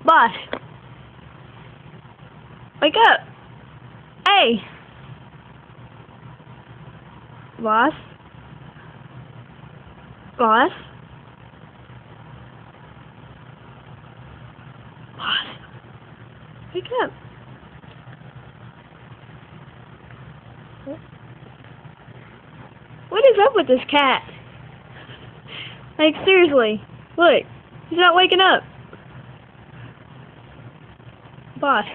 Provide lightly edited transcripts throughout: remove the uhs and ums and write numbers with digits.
Boss. Wake up. Hey. Boss. Boss. Boss. Wake up. What is up with this cat? Like, seriously. Look. He's not waking up. Boss.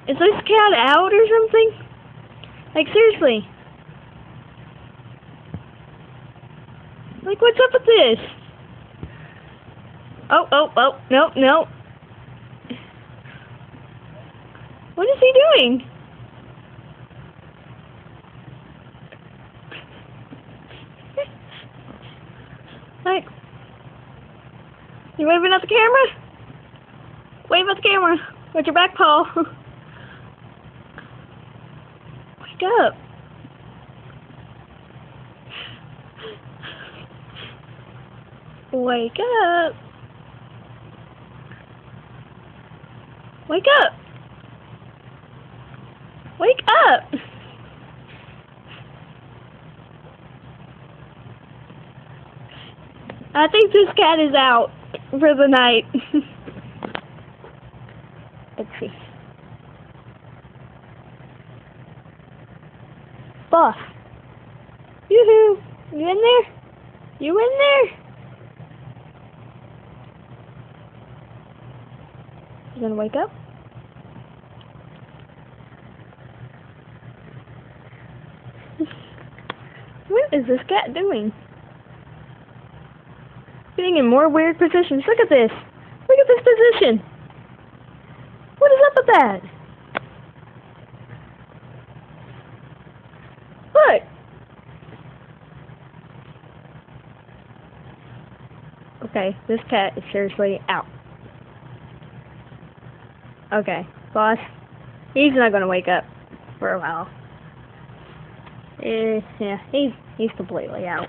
Is this cat out or something? Like, seriously. Like, what's up with this? Oh, no. What is he doing? Like, you waving at the camera? Wave at the camera with your back paw. Wake up. Wake up. Wake up. Wake up. I think this cat is out for the night. Let's see. Boss. Yoo-hoo. You in there? You in there? You gonna wake up? What is this cat doing? Getting in more weird positions. Look at this. Look at this position. What is up with that? Look. Okay, this cat is seriously out. Okay, boss. He's not gonna wake up for a while. Yeah, he's completely out.